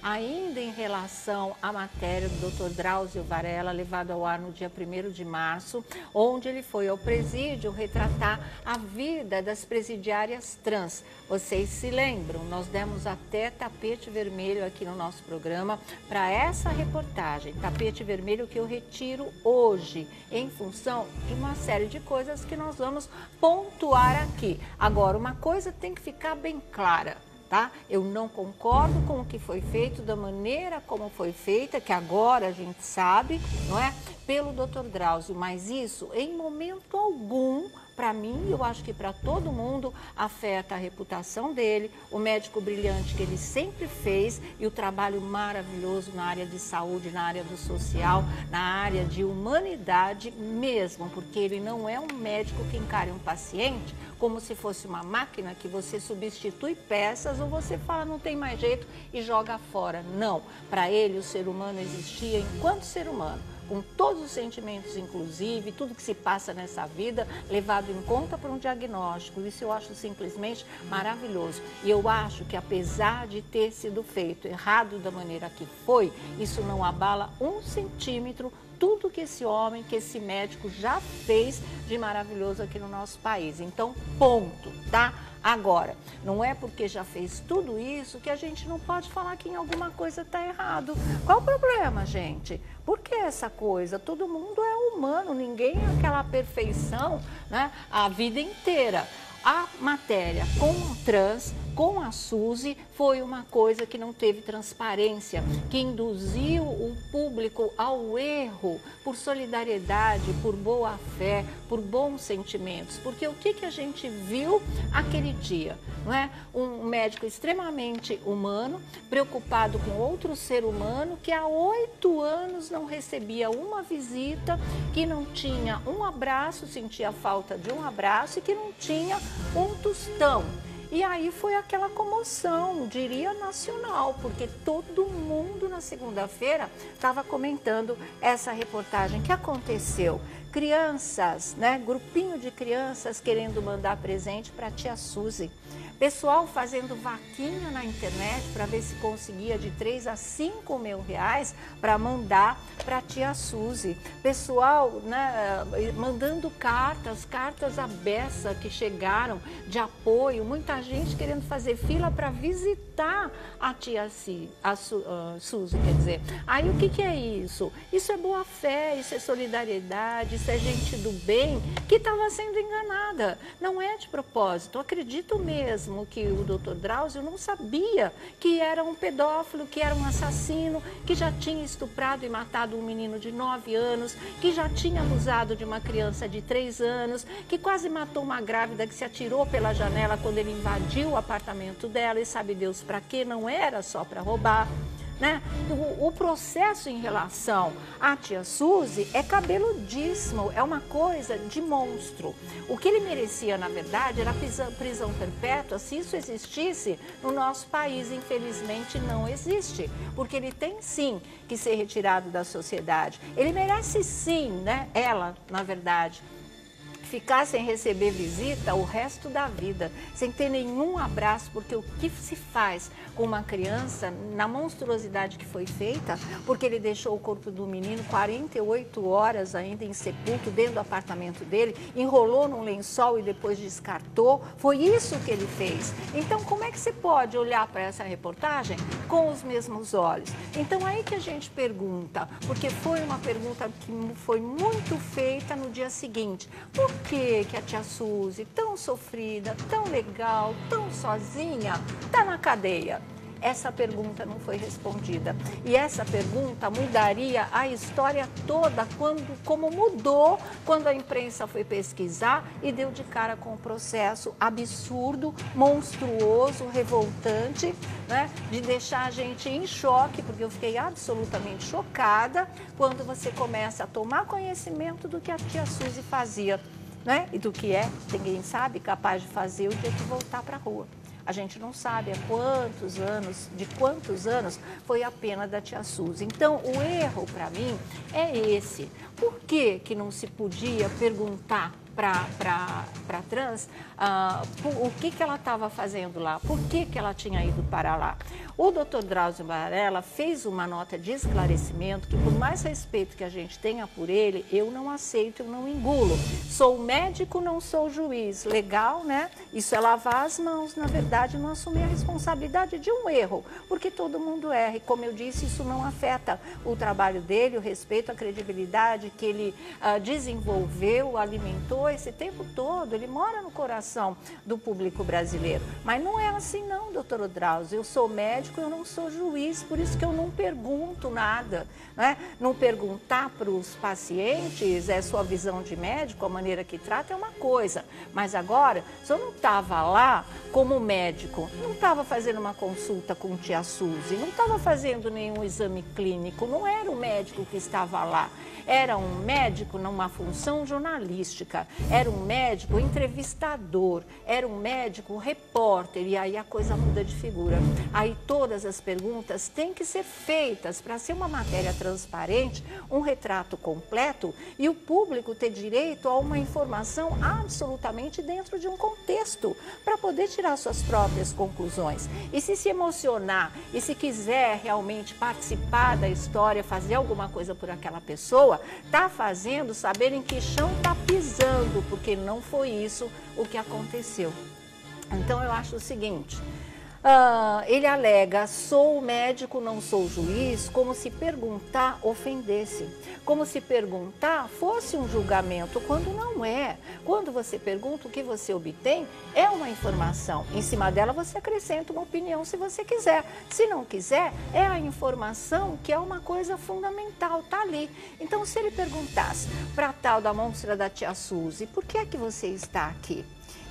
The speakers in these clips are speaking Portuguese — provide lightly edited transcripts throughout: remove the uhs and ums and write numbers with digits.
ainda em relação à matéria do Dr. Drauzio Varela, levada ao ar no dia 1º de março, onde ele foi ao presídio retratar a vida das presidiárias trans. Vocês se lembram, nós demos até tapete vermelho aqui no nosso programa para essa reportagem, tapete vermelho que eu retiro hoje, em função de uma série de coisas que nós vamos pontuar aqui. Agora, uma coisa tem que ficar bem clara. Tá? Eu não concordo com o que foi feito, da maneira como foi feita, que agora a gente sabe, não é? Pelo Dr. Drauzio, mas isso em momento algum, para mim, eu acho que para todo mundo, afeta a reputação dele, o médico brilhante que ele sempre fez e o trabalho maravilhoso na área de saúde, na área do social, na área de humanidade mesmo, porque ele não é um médico que encare um paciente como se fosse uma máquina que você substitui peças ou você fala não tem mais jeito e joga fora. Não, para ele o ser humano existia enquanto ser humano, com todos os sentimentos, inclusive, tudo que se passa nessa vida, levado em conta por um diagnóstico. Isso eu acho simplesmente maravilhoso. E eu acho que, apesar de ter sido feito errado da maneira que foi, isso não abala 1 centímetro tudo que esse homem, que esse médico já fez de maravilhoso aqui no nosso país. Então, ponto, tá? Agora, não é porque já fez tudo isso que a gente não pode falar que em alguma coisa está errado. Qual o problema, gente? Por que essa coisa? Todo mundo é humano, ninguém é aquela perfeição, né, a vida inteira. A matéria com o trans, com a Suzy, foi uma coisa que não teve transparência, que induziu o público ao erro por solidariedade, por boa fé, por bons sentimentos. Porque o que a gente viu aquele dia? Não é? Um médico extremamente humano, preocupado com outro ser humano que há 8 anos não recebia uma visita, que não tinha um abraço, sentia falta de um abraço e que não tinha um tostão. E aí foi aquela comoção, diria nacional, porque todo mundo na segunda-feira estava comentando essa reportagem. O que aconteceu? Crianças, né? Grupinho de crianças querendo mandar presente para a tia Suzy. Pessoal fazendo vaquinha na internet para ver se conseguia de 3 a 5 mil reais para mandar para a tia Suzy. Pessoal, né, mandando cartas à beça que chegaram de apoio. Muita gente querendo fazer fila para visitar a tia Suzy, quer dizer. Aí o que é isso? Isso é boa fé, isso é solidariedade, isso é gente do bem que estava sendo enganada. Não é de propósito, eu acredito mesmo que o Dr. Drauzio não sabia que era um pedófilo, que era um assassino, que já tinha estuprado e matado um menino de 9 anos, que já tinha abusado de uma criança de 3 anos, que quase matou uma grávida que se atirou pela janela quando ele invadiu o apartamento dela e sabe Deus para quê, não era só para roubar. Né? O processo em relação à tia Suzy é cabeludíssimo, é uma coisa de monstro. O que ele merecia, na verdade, era prisão perpétua, se isso existisse no nosso país. Infelizmente não existe, porque ele tem sim que ser retirado da sociedade. Ele merece sim, né? Ela, na verdade, ficar sem receber visita o resto da vida, sem ter nenhum abraço, porque o que se faz com uma criança, na monstruosidade que foi feita, porque ele deixou o corpo do menino 48 horas ainda em sepulcro dentro do apartamento dele, enrolou num lençol e depois descartou, foi isso que ele fez. Então, como é que você pode olhar para essa reportagem com os mesmos olhos? Então, aí que a gente pergunta, porque foi uma pergunta que foi muito feita no dia seguinte, por que a tia Suzy, tão sofrida, tão legal, tão sozinha, está na cadeia? Essa pergunta não foi respondida. E essa pergunta mudaria a história toda, como mudou quando a imprensa foi pesquisar e deu de cara com o processo absurdo, monstruoso, revoltante, né? De deixar a gente em choque, porque eu fiquei absolutamente chocada quando você começa a tomar conhecimento do que a tia Suzy fazia, né? E do que ninguém sabe, capaz de fazer o dia que voltar para a rua. A gente não sabe há quantos anos, de quantos anos foi a pena da tia Suzy. Então, o erro para mim é esse. Por que não se podia perguntar para trans, o que ela estava fazendo lá, por que ela tinha ido para lá. O Dr. Drauzio Varella fez uma nota de esclarecimento que, por mais respeito que a gente tenha por ele, eu não aceito, eu não engulo. Sou médico, não sou juiz. Legal, né? Isso é lavar as mãos, na verdade, não assumir a responsabilidade de um erro, porque todo mundo erra. E, como eu disse, isso não afeta o trabalho dele, o respeito, a credibilidade que ele desenvolveu, alimentou esse tempo todo. Ele mora no coração do público brasileiro. Mas não é assim não, doutor Drauzio. Eu sou médico, eu não sou juiz, por isso que eu não pergunto nada. Né? Não perguntar para os pacientes sua visão de médico, a maneira que trata é uma coisa. Mas agora, se eu não estava lá como médico, não estava fazendo uma consulta com tia Suzy, não estava fazendo nenhum exame clínico, não era o médico que estava lá. Era um médico numa função jornalística, era um médico entrevistador, era um médico repórter, e aí a coisa muda de figura. Aí todas as perguntas têm que ser feitas para ser uma matéria transparente, um retrato completo e o público ter direito a uma informação absolutamente dentro de um contexto, para poder tirar suas próprias conclusões. E se emocionar e se quiser realmente participar da história, fazer alguma coisa por aquela pessoa, está fazendo saber em que chão está pisando, porque não foi isso o que aconteceu. Então eu acho o seguinte, ele alega, sou médico, não sou juiz, como se perguntar ofendesse, como se perguntar fosse um julgamento, quando não é. Quando você pergunta, o que você obtém é uma informação. Em cima dela você acrescenta uma opinião se você quiser. Se não quiser, é a informação que é uma coisa fundamental, está ali. Então, se ele perguntasse para a tal da monstra da tia Suzy, por que é que você está aqui?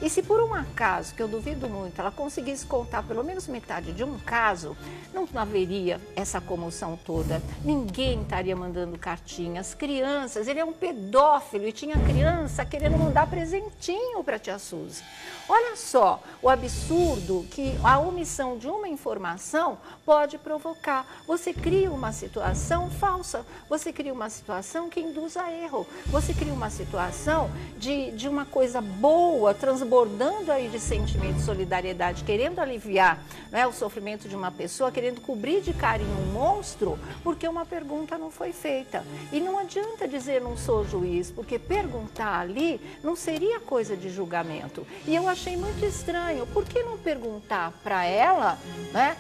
E se por um acaso, que eu duvido muito, ela conseguisse contar pelo menos metade de um caso, não haveria essa comoção toda. Ninguém estaria mandando cartinhas. Crianças, ele é um pedófilo e tinha criança querendo mandar presentinho para a tia Suzy. Olha só o absurdo que a omissão de uma informação pode provocar. Você cria uma situação falsa, você cria uma situação que induz a erro, você cria uma situação de uma coisa boa, transbordando aí de sentimento de solidariedade, querendo aliviar, né, o sofrimento de uma pessoa, querendo cobrir de carinho um monstro, porque uma pergunta não foi feita. E não adianta dizer não sou juiz, porque perguntar ali não seria coisa de julgamento. E eu achei muito estranho, por que não perguntar para ela, né,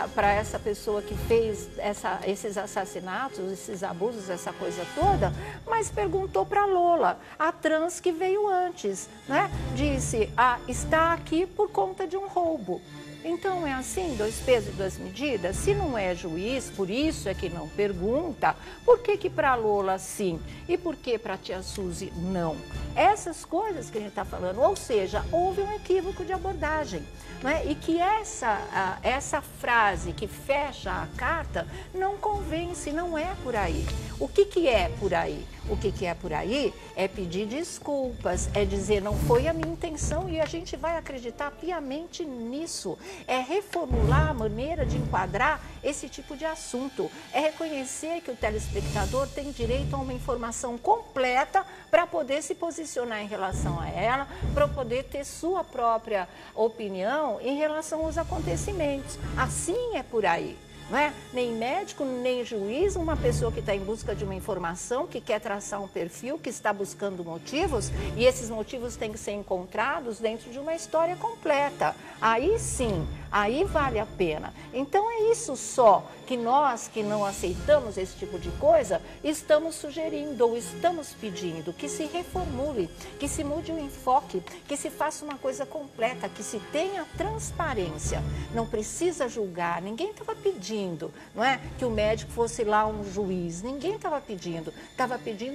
para essa pessoa que fez esses assassinatos, esses abusos, essa coisa toda, mas perguntou para Lola, a trans que veio antes, né? Disse, está aqui por conta de um roubo. Então é assim, 2 pesos e 2 medidas? Se não é juiz, por isso é que não pergunta, por que para Lola sim e por que para tia Suzy não? Essas coisas que a gente está falando, ou seja, houve um equívoco de abordagem, né? E que essa frase que fecha a carta não convence, não é por aí. O que é por aí? O que é por aí é pedir desculpas, é dizer não foi a minha intenção e a gente vai acreditar piamente nisso. É reformular a maneira de enquadrar esse tipo de assunto. É reconhecer que o telespectador tem direito a uma informação completa para poder se posicionar em relação a ela, para poder ter sua própria opinião em relação aos acontecimentos. Assim é por aí. Não é? Nem médico, nem juiz, uma pessoa que está em busca de uma informação, que quer traçar um perfil, que está buscando motivos, e esses motivos têm que ser encontrados dentro de uma história completa. Aí sim, aí vale a pena. Então é isso só que nós que não aceitamos esse tipo de coisa, estamos sugerindo ou estamos pedindo que se reformule, que se mude o enfoque, que se faça uma coisa completa, que se tenha transparência. Não precisa julgar, ninguém estava pedindo, não é? Que o médico fosse lá um juiz, ninguém estava pedindo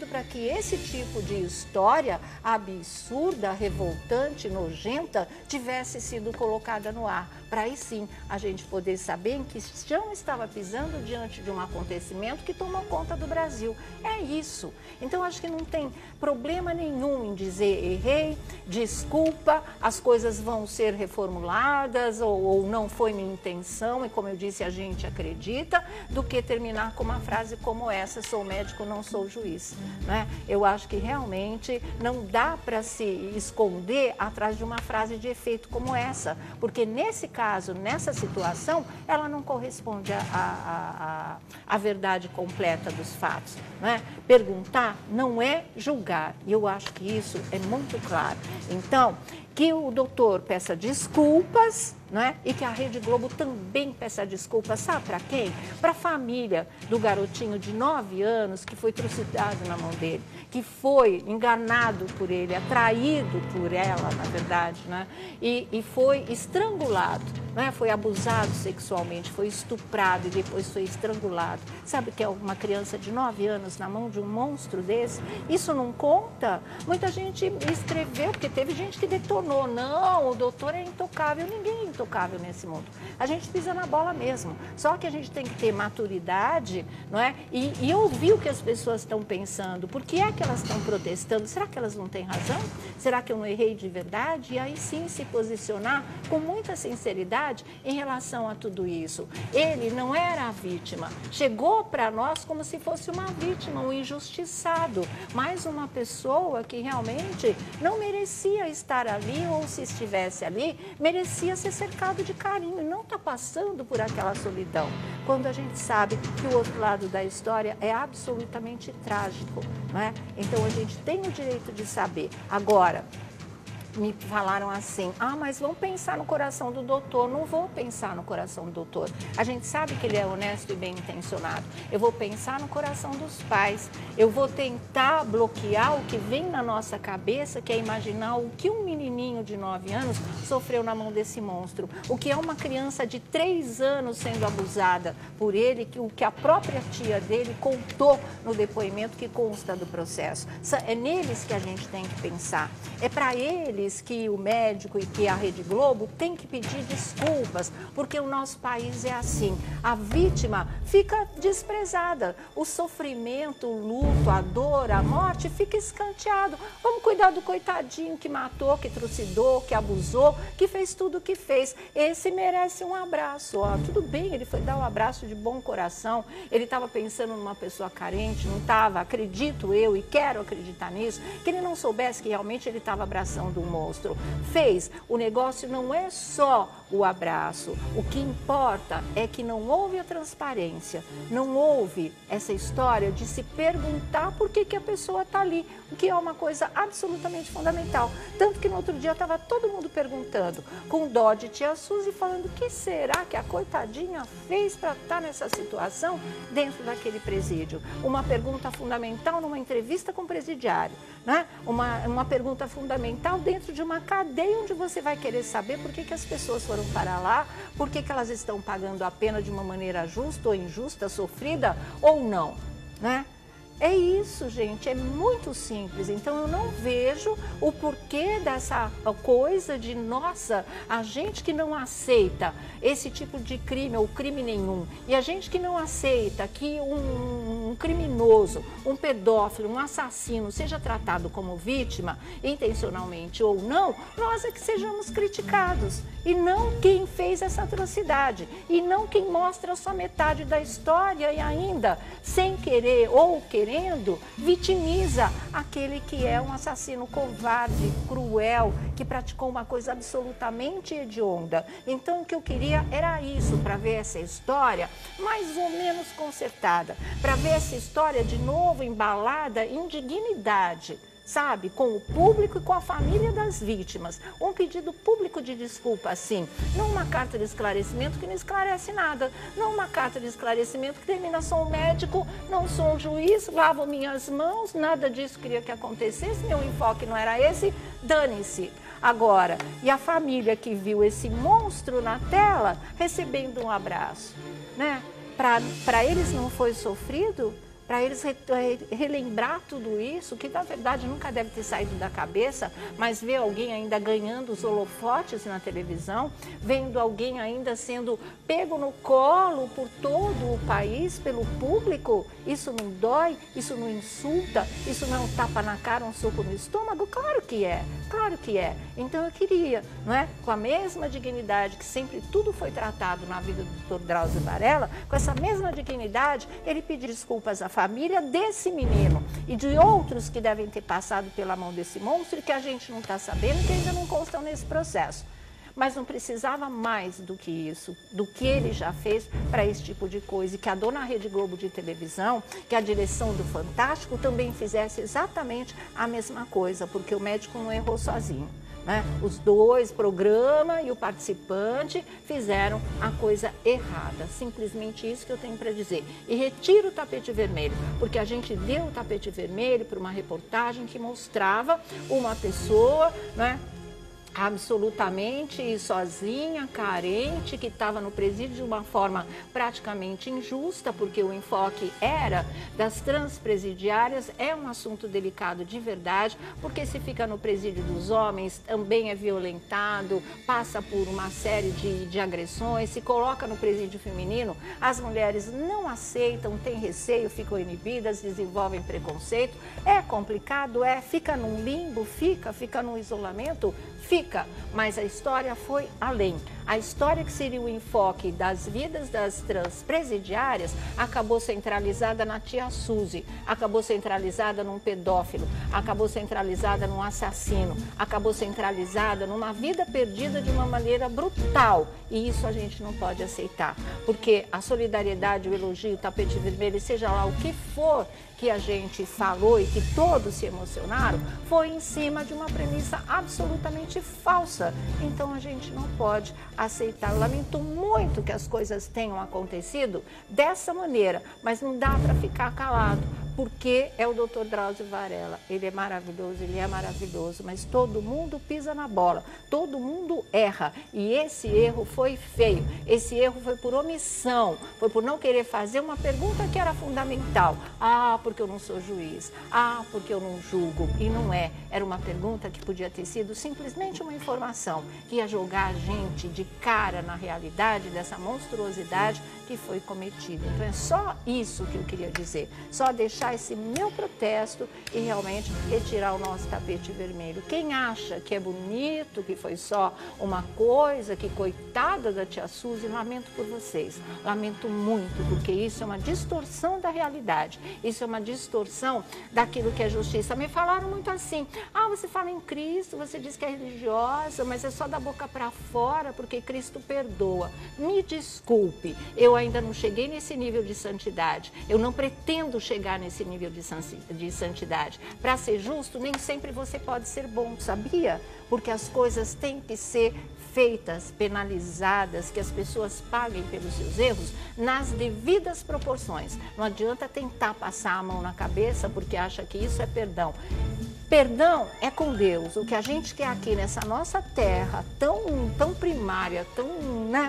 para que esse tipo de história absurda, revoltante, nojenta, tivesse sido colocada no ar, para aí sim a gente poder saber em que chão estava pisando diante de um acontecimento que tomou conta do Brasil. É isso. Então acho que não tem problema nenhum em dizer errei, desculpa, as coisas vão ser reformuladas ou não foi minha intenção, e como eu disse, a gente acredita, do que terminar com uma frase como essa: sou médico, não sou juiz. Né? Eu acho que realmente não dá para se esconder atrás de uma frase de efeito como essa, porque nesse caso, nessa situação, ela não corresponde à verdade completa dos fatos. Né? Perguntar não é julgar, e eu acho que isso é muito claro. Então, que o doutor peça desculpas, né? E que a Rede Globo também peça desculpas, sabe para quem? Para a família do garotinho de 9 anos que foi trucidado na mão dele, que foi enganado por ele, atraído por ela, na verdade, né? E foi estrangulado, né? Foi abusado sexualmente, foi estuprado e depois foi estrangulado. Sabe que é uma criança de 9 anos na mão de um monstro desse? Isso não conta? Muita gente escreveu, porque teve gente que detonou. Não, o doutor é intocável. Ninguém é intocável nesse mundo. A gente pisa na bola mesmo. Só que a gente tem que ter maturidade, não é? E ouvir o que as pessoas estão pensando. Por que é que elas estão protestando? Será que elas não têm razão? Será que eu não errei de verdade? E aí sim se posicionar com muita sinceridade em relação a tudo isso. Ele não era a vítima. Chegou para nós como se fosse uma vítima, um injustiçado. Mais uma pessoa que realmente não merecia estar ali, ou se estivesse ali, merecia ser cercado de carinho e não está passando por aquela solidão. Quando a gente sabe que o outro lado da história é absolutamente trágico, não é? Então a gente tem o direito de saber. Agora, me falaram assim: ah, mas vamos pensar no coração do doutor. Não vou pensar no coração do doutor. A gente sabe que ele é honesto e bem intencionado. Eu vou pensar no coração dos pais. Eu vou tentar bloquear o que vem na nossa cabeça, que é imaginar o que um menininho de 9 anos sofreu na mão desse monstro. O que é uma criança de 3 anos sendo abusada por ele, o que a própria tia dele contou no depoimento que consta do processo. É neles que a gente tem que pensar. É para eles que o médico e que a Rede Globo tem que pedir desculpas, porque o nosso país é assim. A vítima fica desprezada. O sofrimento, o luto, a dor, a morte fica escanteado. Vamos cuidar do coitadinho que matou, que trucidou, que abusou, que fez tudo o que fez. Esse merece um abraço. Ó, tudo bem, ele foi dar um abraço de bom coração. Ele estava pensando numa pessoa carente, não estava, acredito eu, e quero acreditar nisso, que ele não soubesse que realmente ele estava abraçando um monstro. Fez. O negócio não é só o abraço. O que importa é que não houve a transparência, não houve essa história de se perguntar por que a pessoa está ali, o que é uma coisa absolutamente fundamental. Tanto que no outro dia estava todo mundo perguntando, com dó de tia Suzy, falando: o que será que a coitadinha fez para estar nessa situação dentro daquele presídio? Uma pergunta fundamental numa entrevista com o presidiário, né? Uma pergunta fundamental dentro de uma cadeia onde você vai querer saber por que as pessoas foram para lá, por que elas estão pagando a pena de uma maneira justa ou injusta, sofrida ou não, né? É isso, gente, é muito simples. Então eu não vejo o porquê dessa coisa de, nossa, a gente que não aceita esse tipo de crime ou crime nenhum, e a gente que não aceita que um criminoso, um pedófilo, um assassino seja tratado como vítima, intencionalmente ou não, nós é que sejamos criticados, e não quem fez essa atrocidade, e não quem mostra só metade da história e ainda, sem querer ou querendo, vitimiza aquele que é um assassino covarde, cruel, que praticou uma coisa absolutamente hedionda. Então o que eu queria era isso, para ver essa história mais ou menos consertada, para ver essa história de novo embalada em dignidade, sabe, com o público e com a família das vítimas. Um pedido público de desculpa, sim. Não uma carta de esclarecimento que não esclarece nada. Não uma carta de esclarecimento que termina: sou um médico, não sou um juiz, lavo minhas mãos, nada disso queria que acontecesse, meu enfoque não era esse, dane-se. Agora, e a família que viu esse monstro na tela recebendo um abraço, né? Para eles não foi sofrido? para eles relembrar tudo isso, que na verdade nunca deve ter saído da cabeça, mas ver alguém ainda ganhando os holofotes na televisão, vendo alguém ainda sendo pego no colo por todo o país, pelo público, isso não dói, isso não insulta, isso não é um tapa na cara, um soco no estômago? Claro que é, claro que é. Então eu queria, não é, com a mesma dignidade que sempre tudo foi tratado na vida do Dr. Drauzio Varela, com essa mesma dignidade, ele pedir desculpas à família desse menino e de outros que devem ter passado pela mão desse monstro e que a gente não está sabendo, que ainda não constam nesse processo. Mas não precisava mais do que isso, do que ele já fez para esse tipo de coisa. E que a dona Rede Globo de televisão, que a direção do Fantástico também fizesse exatamente a mesma coisa, porque o médico não errou sozinho. Né? Os dois, programa e o participante, fizeram a coisa errada. Simplesmente isso que eu tenho para dizer. E retiro o tapete vermelho, porque a gente deu o tapete vermelho para uma reportagem que mostrava uma pessoa, né, absolutamente sozinha, carente, que estava no presídio de uma forma praticamente injusta, porque o enfoque era das transpresidiárias, é um assunto delicado de verdade, porque se fica no presídio dos homens, também é violentado, passa por uma série de agressões, se coloca no presídio feminino, as mulheres não aceitam, têm receio, ficam inibidas, desenvolvem preconceito, é complicado, fica num limbo, fica num isolamento, fica, mas a história foi além. A história que seria o enfoque das vidas das transpresidiárias acabou centralizada na tia Suzy, acabou centralizada num pedófilo, acabou centralizada num assassino, acabou centralizada numa vida perdida de uma maneira brutal. E isso a gente não pode aceitar, porque a solidariedade, o elogio, o tapete vermelho, seja lá o que for que a gente falou e que todos se emocionaram, foi em cima de uma premissa absolutamente falsa. Então a gente não pode aceitar. Eu lamento muito que as coisas tenham acontecido dessa maneira, mas não dá para ficar calado, porque é o Dr. Drauzio Varela. Ele é maravilhoso, mas todo mundo pisa na bola, todo mundo erra. E esse erro foi feio, esse erro foi por omissão, foi por não querer fazer uma pergunta que era fundamental. Porque eu não sou juiz, porque eu não julgo. E não é, era uma pergunta que podia ter sido simplesmente uma informação, que ia jogar a gente de cara na realidade dessa monstruosidade que foi cometida. Então é só isso que eu queria dizer, só deixar esse meu protesto e realmente retirar o nosso tapete vermelho. Quem acha que é bonito, que foi só uma coisa, que coitada da tia Suzy, lamento por vocês, lamento muito, porque isso é uma distorção da realidade, isso é uma distorção daquilo que é justiça. Me falaram muito assim, você fala em Cristo, você diz que é religiosa, mas é só da boca para fora, porque Cristo perdoa. Me desculpe, eu ainda não cheguei nesse nível de santidade, eu não pretendo chegar nesse nível de santidade. Para ser justo, nem sempre você pode ser bom, sabia? Porque as coisas têm que ser feitas, penalizadas, que as pessoas paguem pelos seus erros nas devidas proporções. Não adianta tentar passar a mão na cabeça porque acha que isso é perdão. Perdão é com Deus. O que a gente quer aqui nessa nossa terra, tão primária, tão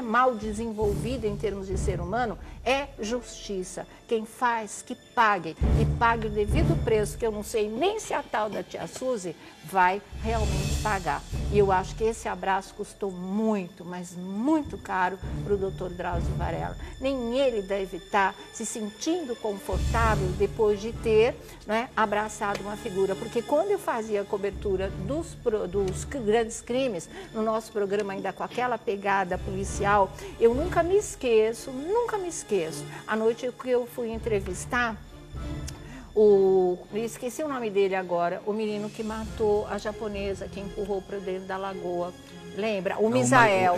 mal desenvolvida em termos de ser humano, é justiça. Quem faz, que pague. E pague o devido preço, que eu não sei nem se a tal da tia Suzy vai realmente pagar. E eu acho que esse abraço custou muito, mas muito caro para o Dr. Drauzio Varela. Nem ele deve estar se sentindo confortável depois de ter abraçado uma figura. Porque quando eu fazia a cobertura dos grandes crimes, no nosso programa ainda com aquela pegada policial, eu nunca me esqueço. A noite que eu fui entrevistar, esqueci o nome dele agora, o menino que matou a japonesa, que empurrou para dentro da lagoa. Lembra? O Misael.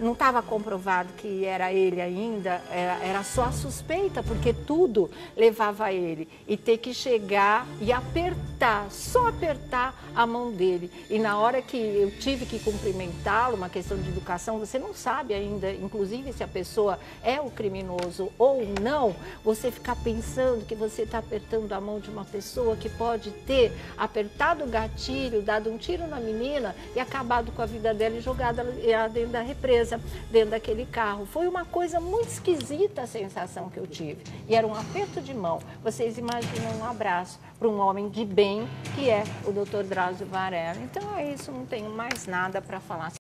Não estava comprovado que era ele ainda, era só a suspeita, porque tudo levava a ele. E ter que chegar e apertar, só apertar a mão dele. E na hora que eu tive que cumprimentá-lo, uma questão de educação, você não sabe ainda, inclusive, se a pessoa é o criminoso ou não, você ficar pensando que você está apertando a mão de uma pessoa que pode ter apertado o gatilho, dado um tiro na menina, e acabado com a vida dela e jogado ela dentro da represa, dentro daquele carro. Foi uma coisa muito esquisita a sensação que eu tive. E era um aperto de mão. Vocês imaginam um abraço para um homem de bem, que é o Dr. Drauzio Varela. Então é isso, não tenho mais nada para falar.